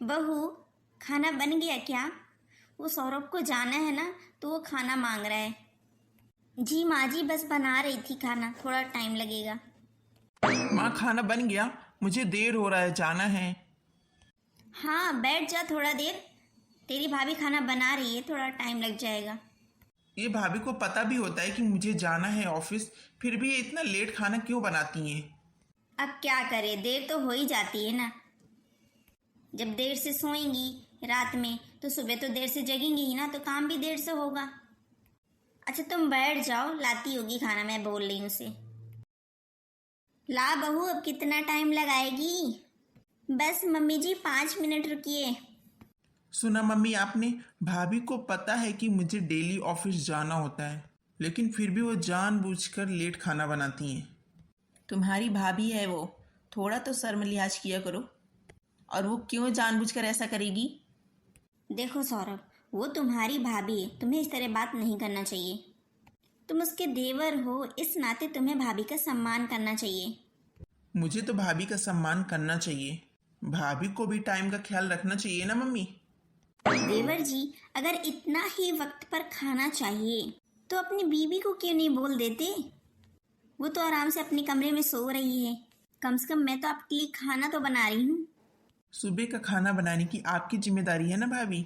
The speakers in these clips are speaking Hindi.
बहू, खाना बन गया क्या? वो सौरभ को जाना है ना, तो वो खाना मांग रहा है। जी माँ जी, बस बना रही थी खाना, थोड़ा टाइम लगेगा। माँ खाना बन गया, मुझे देर हो रहा है, जाना है। हाँ बैठ जा थोड़ा देर, तेरी भाभी खाना बना रही है, थोड़ा टाइम लग जाएगा। ये भाभी को पता भी होता है कि मुझे जाना है ऑफिस, फिर भी ये इतना लेट खाना क्यों बनाती हैं? अब क्या करे, देर तो हो ही जाती है ना। जब देर से सोएंगी रात में तो सुबह तो देर से जगेंगी ही ना, तो काम भी देर से होगा। अच्छा तुम बैठ जाओ, लाती होगी खाना, मैं बोल रही हूँ उसे। ला बहू, अब कितना टाइम लगाएगी? बस मम्मी जी 5 मिनट रुकिए। सुना मम्मी आपने? भाभी को पता है कि मुझे डेली ऑफिस जाना होता है, लेकिन फिर भी वो जानबूझकर लेट खाना बनाती हैं। तुम्हारी भाभी है वो, थोड़ा तो शर्म लिहाज किया करो। और वो क्यों जानबूझकर ऐसा करेगी? देखो सौरभ, वो तुम्हारी भाभी है, तुम्हें इस तरह बात नहीं करना चाहिए। तुम उसके देवर हो, इस नाते तुम्हें भाभी का सम्मान करना चाहिए। मुझे तो भाभी का सम्मान करना चाहिए, भाभी को भी टाइम का ख्याल रखना चाहिए ना मम्मी। देवर जी, अगर इतना ही वक्त पर खाना चाहिए तो अपनी बीवी को क्यों नहीं बोल देते? वो तो आराम से अपने कमरे में सो रही है, कम से कम मैं तो आपके लिए खाना तो बना रही हूँ। सुबह का खाना बनाने की आपकी जिम्मेदारी है ना भाभी,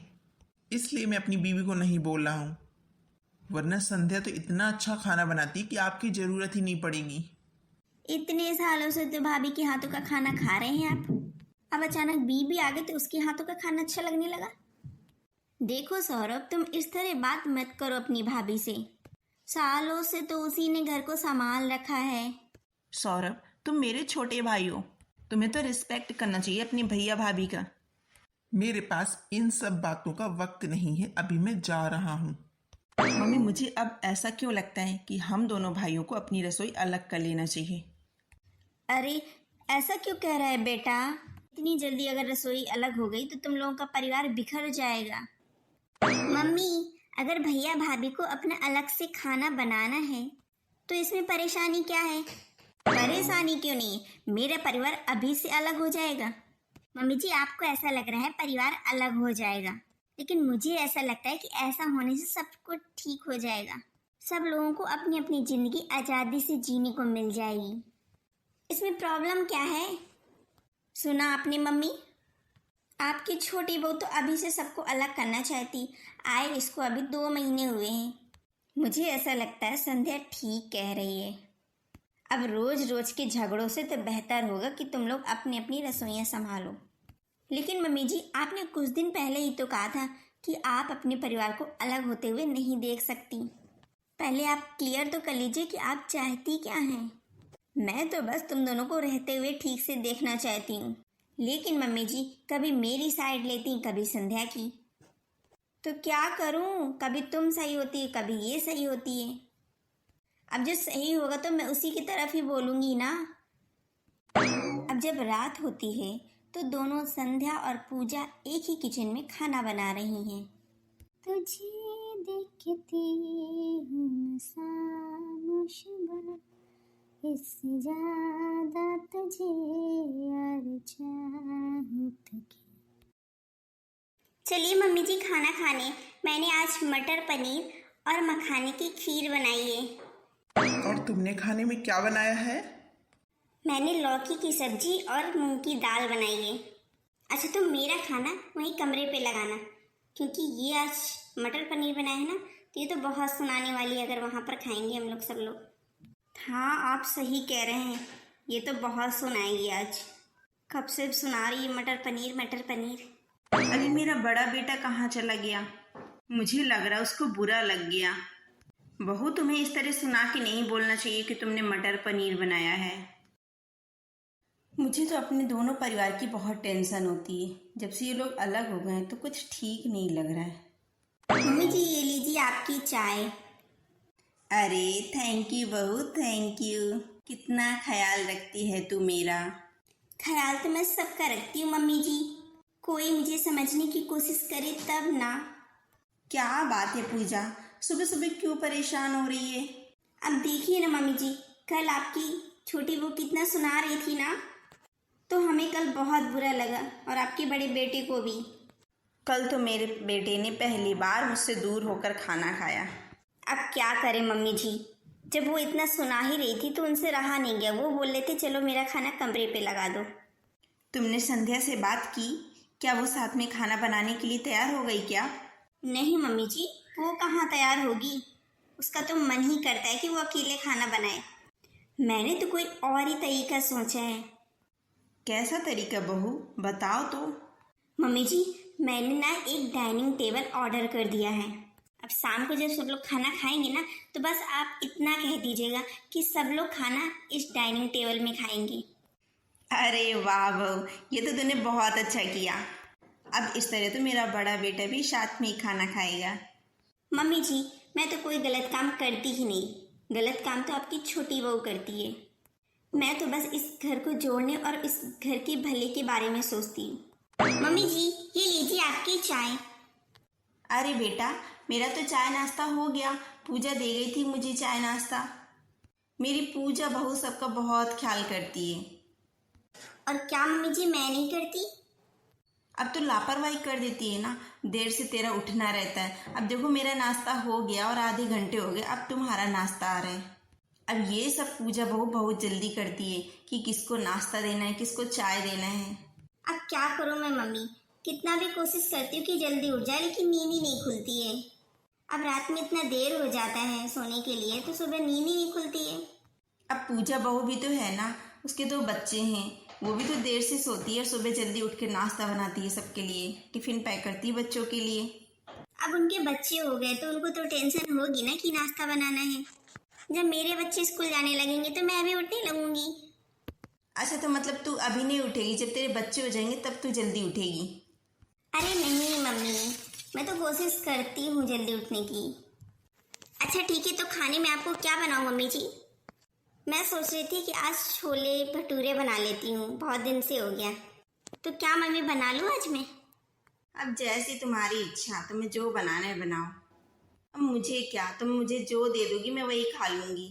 इसलिए मैं अपनी बीवी को नहीं बोल रहा हूँ। वरना संध्या तो इतना अच्छा खाना बनाती कि आपकी ज़रूरत ही नहीं पड़ेगी। इतने सालों से तो भाभी के हाथों का खाना खा रहे हैं आप, अब अचानक बीवी आ गई तो उसके हाथों का खाना अच्छा लगने लगा? देखो सौरभ, तुम इस तरह बात मत करो अपनी भाभी से, सालों से तो उसी ने घर को संभाल रखा है। सौरभ, तुम मेरे छोटे भाई हो, तुम्हें तो रिस्पेक्ट करना चाहिए अपनी भैया भाभी का। मेरे पास इन सब बातों का वक्त नहीं है, अभी मैं जा रहा हूँ। मम्मी, मुझे अब ऐसा क्यों लगता है कि हम दोनों भाइयों को अपनी रसोई अलग कर लेना चाहिए। अरे ऐसा क्यों कह रहा है बेटा? इतनी जल्दी अगर रसोई अलग हो गई तो तुम लोगों का परिवार बिखर जाएगा। मम्मी, अगर भैया भाभी को अपना अलग से खाना बनाना है तो इसमें परेशानी क्या है? परेशानी क्यों नहीं, मेरा परिवार अभी से अलग हो जाएगा। मम्मी जी, आपको ऐसा लग रहा है परिवार अलग हो जाएगा, लेकिन मुझे ऐसा लगता है कि ऐसा होने से सब कुछ ठीक हो जाएगा। सब लोगों को अपनी अपनी जिंदगी आज़ादी से जीने को मिल जाएगी। इसमें प्रॉब्लम क्या है? सुना आपने मम्मी, आपकी छोटी बहू तो अभी से सबको अलग करना चाहती, आए इसको अभी 2 महीने हुए हैं। मुझे ऐसा लगता है संध्या ठीक कह रही है। अब रोज रोज के झगड़ों से तो बेहतर होगा कि तुम लोग अपनी अपनी रसोइयाँ संभालो। लेकिन मम्मी जी, आपने कुछ दिन पहले ही तो कहा था कि आप अपने परिवार को अलग होते हुए नहीं देख सकती। पहले आप क्लियर तो कर लीजिए कि आप चाहती क्या हैं। मैं तो बस तुम दोनों को रहते हुए ठीक से देखना चाहती हूँ, लेकिन मम्मी जी कभी मेरी साइड लेती, कभी संध्या की। तो क्या करूँ, कभी तुम सही होती है, कभी ये सही होती है। अब जो सही होगा तो मैं उसी की तरफ ही बोलूँगी ना। अब जब रात होती है तो दोनों संध्या और पूजा एक ही किचन में खाना बना रही हैं। तुझे देखती हूँ खामोश बना, इससे ज्यादा तुझे और चाहूं तो क्या। चलिए मम्मी जी खाना खाने, मैंने आज मटर पनीर और मखाने की खीर बनाई है। और तुमने खाने में क्या बनाया है? मैंने लौकी की सब्जी और मूंग की दाल बनाई है। अच्छा तो मेरा खाना वहीं कमरे पे लगाना, क्योंकि ये आज मटर पनीर बनाया है ना, तो ये तो बहुत सुनाने वाली है अगर वहाँ पर खाएंगे हम लोग सब लोग। हाँ आप सही कह रहे हैं, ये तो बहुत सुनाएगी आज, कब से सुना रही है मटर पनीर मटर पनीर। अरे मेरा बड़ा बेटा कहाँ चला गया? मुझे लग रहा उसको बुरा लग गया। बहू, तुम्हें इस तरह सुना के नहीं बोलना चाहिए कि तुमने मटर पनीर बनाया है। मुझे तो अपने दोनों परिवार की बहुत टेंशन होती है। जब से ये लोग अलग हो गए हैं तो कुछ ठीक नहीं लग रहा है। मम्मी जी ये लीजिए आपकी चाय। अरे थैंक यू बहू, थैंक यू। कितना ख्याल रखती है तू मेरा। ख्याल तो मैं सबका रखती हूँ मम्मी जी, कोई मुझे समझने की कोशिश करे तब ना। क्या बात है पूजा, सुबह सुबह क्यों परेशान हो रही है? अब देखिए ना मम्मी जी, कल आपकी छोटी बहू कितना सुना रही थी ना, तो हमें कल बहुत बुरा लगा और आपके बड़े बेटे को भी। कल तो मेरे बेटे ने पहली बार मुझसे दूर होकर खाना खाया। अब क्या करें मम्मी जी, जब वो इतना सुना ही रही थी तो उनसे रहा नहीं गया। वो बोल रहे थे चलो मेरा खाना कमरे पे लगा दो। तुमने संध्या से बात की? क्या वो साथ में खाना बनाने के लिए तैयार हो गई क्या? नहीं मम्मी जी, वो कहाँ तैयार होगी। उसका तो मन ही करता है कि वो अकेले खाना बनाए। मैंने तो कोई और ही तरीका सोचा है। कैसा तरीका बहू, बताओ तो। मम्मी जी, मैंने ना एक डाइनिंग टेबल ऑर्डर कर दिया है। अब शाम को जब सब लोग खाना खाएंगे ना तो बस आप इतना कह दीजिएगा कि सब लोग खाना इस डाइनिंग टेबल में खाएंगे। अरे वाह बहू, ये तो तूने बहुत अच्छा किया। अब इस तरह तो मेरा बड़ा बेटा भी साथ में ही खाना खाएगा। मम्मी जी, मैं तो कोई गलत काम करती ही नहीं। गलत काम तो आपकी छोटी बहू करती है। मैं तो बस इस घर को जोड़ने और इस घर के भले के बारे में सोचती हूँ। मम्मी जी, ये लीजिए आपकी चाय। अरे बेटा, मेरा तो चाय नाश्ता हो गया। पूजा दे गई थी मुझे चाय नाश्ता। मेरी पूजा बहू सबका बहुत ख्याल करती है। और क्या मम्मी जी मैं नहीं करती? अब तो लापरवाही कर देती है ना, देर से तेरा उठना रहता है। अब देखो मेरा नाश्ता हो गया और आधे घंटे हो गए, अब तुम्हारा नाश्ता आ रहा है। अब ये सब पूजा बहू बहुत जल्दी करती है कि किसको नाश्ता देना है, किसको चाय देना है। अब क्या करूँ मैं मम्मी, कितना भी कोशिश करती हूँ कि जल्दी उठ जाए लेकिन नींद ही नहीं खुलती है। अब रात में इतना देर हो जाता है सोने के लिए तो सुबह नींद ही नहीं खुलती है। अब पूजा बहू भी तो है ना, उसके 2 बच्चे हैं, वो भी तो देर से सोती है और सुबह जल्दी उठ के नाश्ता बनाती है सबके लिए, टिफिन पैक करती है बच्चों के लिए। अब उनके बच्चे हो गए तो उनको तो टेंशन होगी ना कि नाश्ता बनाना है। जब मेरे बच्चे स्कूल जाने लगेंगे तो मैं भी उठने लगूंगी। अच्छा, तो मतलब तू अभी नहीं उठेगी, जब तेरे बच्चे हो जाएंगे तब तू जल्दी उठेगी? अरे नहीं मम्मी, मैं तो कोशिश करती हूँ जल्दी उठने की। अच्छा ठीक है, तो खाने में आपको क्या बनाऊँ मम्मी जी? मैं सोच रही थी कि आज छोले भटूरे बना लेती हूँ, बहुत दिन से हो गया। तो क्या मम्मी बना लूँ आज मैं? अब जैसी तुम्हारी इच्छा, तुम्हें जो बनाना है बनाओ। अब मुझे क्या, तुम मुझे जो दे दोगी मैं वही खा लूँगी।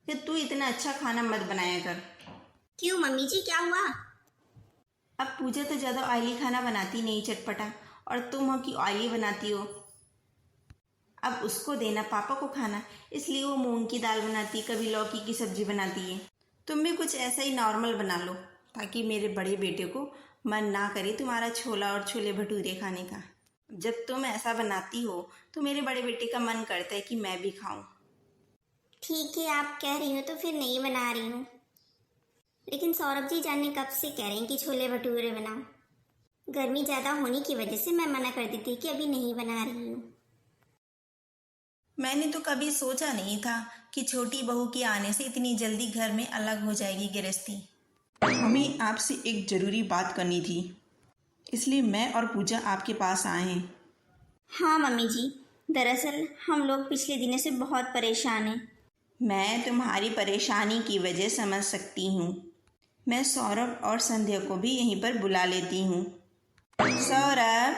फिर तू इतना अच्छा खाना मत बनाया कर। क्यों मम्मी जी, क्या हुआ? अब पूजा तो ज़्यादा ऑयली खाना बनाती नहीं, चटपटा, और तुम हो कि ऑयली बनाती हो। अब उसको देना पापा को खाना, इसलिए वो मूंग की दाल बनाती है, कभी लौकी की सब्जी बनाती है। तुम भी कुछ ऐसा ही नॉर्मल बना लो ताकि मेरे बड़े बेटे को मन ना करे तुम्हारा छोला और छोले भटूरे खाने का। जब तुम ऐसा बनाती हो तो मेरे बड़े बेटे का मन करता है कि मैं भी खाऊं। ठीक है, आप कह रही हो तो फिर नहीं बना रही हूँ। लेकिन सौरभ जी जाने कब से कह रहे हैं कि छोले भटूरे बनाओ। गर्मी ज़्यादा होने की वजह से मैं मना कर दी थी कि अभी नहीं बना रही हूँ। मैंने तो कभी सोचा नहीं था कि छोटी बहू के आने से इतनी जल्दी घर में अलग हो जाएगी गृहस्थी। हमें आपसे एक ज़रूरी बात करनी थी, इसलिए मैं और पूजा आपके पास आए हैं। हाँ मम्मी जी, दरअसल हम लोग पिछले दिनों से बहुत परेशान हैं। मैं तुम्हारी परेशानी की वजह समझ सकती हूँ। मैं सौरभ और संध्या को भी यहीं पर बुला लेती हूँ। सौरभ,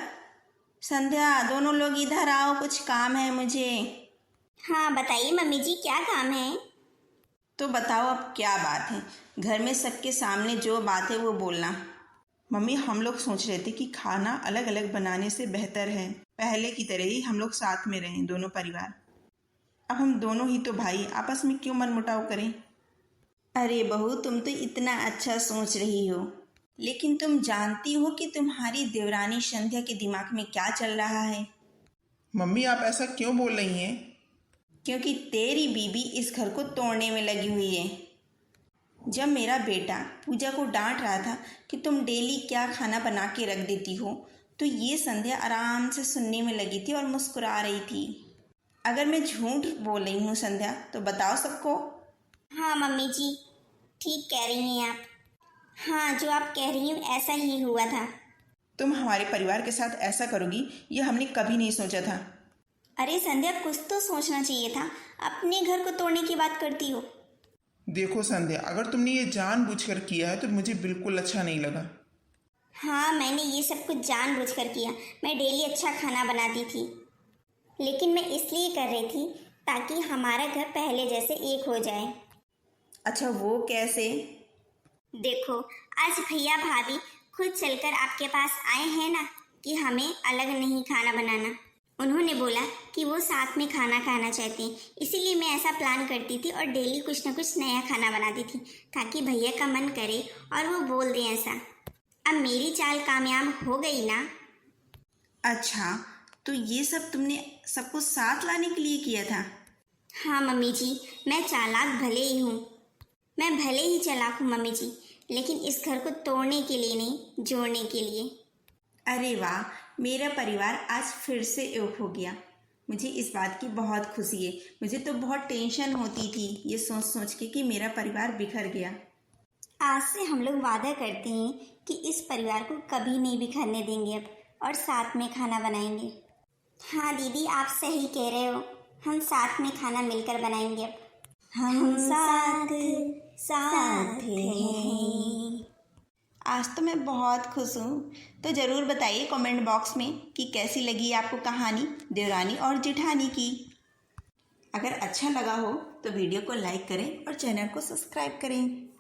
संध्या, दोनों लोग इधर आओ, कुछ काम है मुझे। हाँ बताइए मम्मी जी, क्या काम है? तो बताओ अब क्या बात है, घर में सबके सामने जो बात है वो बोलना। मम्मी, हम लोग सोच रहे थे कि खाना अलग अलग बनाने से बेहतर है पहले की तरह ही हम लोग साथ में रहें, दोनों परिवार। अब हम दोनों ही तो भाई, आपस में क्यों मनमुटाव करें। अरे बहू, तुम तो इतना अच्छा सोच रही हो, लेकिन तुम जानती हो कि तुम्हारी देवरानी संध्या के दिमाग में क्या चल रहा है? मम्मी, आप ऐसा क्यों बोल रही हैं? क्योंकि तेरी बीबी इस घर को तोड़ने में लगी हुई है। जब मेरा बेटा पूजा को डांट रहा था कि तुम डेली क्या खाना बना के रख देती हो, तो ये संध्या आराम से सुनने में लगी थी और मुस्कुरा रही थी। अगर मैं झूठ बोल रही हूँ संध्या, तो बताओ सबको। हाँ मम्मी जी, ठीक कह रही हैं आप। हाँ, जो आप कह रही हैं ऐसा ही हुआ था। तुम हमारे परिवार के साथ ऐसा करोगी ये हमने कभी नहीं सोचा था। अरे संध्या, कुछ तो सोचना चाहिए था, अपने घर को तोड़ने की बात करती हो। देखो संध्या, अगर तुमने ये जानबूझकर किया है तो मुझे बिल्कुल अच्छा नहीं लगा। हाँ, मैंने ये सब कुछ जानबूझकर किया। मैं डेली अच्छा खाना बनाती थी, लेकिन मैं इसलिए कर रही थी ताकि हमारा घर पहले जैसे एक हो जाए। अच्छा, वो कैसे? देखो, आज भैया भाभी खुद चलकर आपके पास आए हैं ना कि हमें अलग नहीं खाना बनाना। उन्होंने बोला कि वो साथ में खाना खाना चाहते हैं, इसीलिए मैं ऐसा प्लान करती थी और डेली कुछ ना कुछ नया खाना बनाती थी ताकि भैया का मन करे और वो बोल दें ऐसा। अब मेरी चाल कामयाब हो गई ना। अच्छा, तो ये सब तुमने सबको साथ लाने के लिए किया था? हाँ मम्मी जी, मैं चालाक भले ही हूँ, मैं भले ही चालाक हूँ मम्मी जी, लेकिन इस घर को तोड़ने के लिए नहीं, जोड़ने के लिए। अरे वाह, मेरा परिवार आज फिर से एक हो गया। मुझे इस बात की बहुत खुशी है। मुझे तो बहुत टेंशन होती थी ये सोच सोच के कि मेरा परिवार बिखर गया। आज से हम लोग वादा करते हैं कि इस परिवार को कभी नहीं बिखरने देंगे अब, और साथ में खाना बनाएंगे। हाँ दीदी, आप सही कह रहे हो, हम साथ में खाना मिलकर बनाएंगे अब। हम साथ साथ हैं। आज तो मैं बहुत खुश हूँ। तो ज़रूर बताइए कमेंट बॉक्स में कि कैसी लगी आपको कहानी देवरानी और जेठानी की। अगर अच्छा लगा हो तो वीडियो को लाइक करें और चैनल को सब्सक्राइब करें।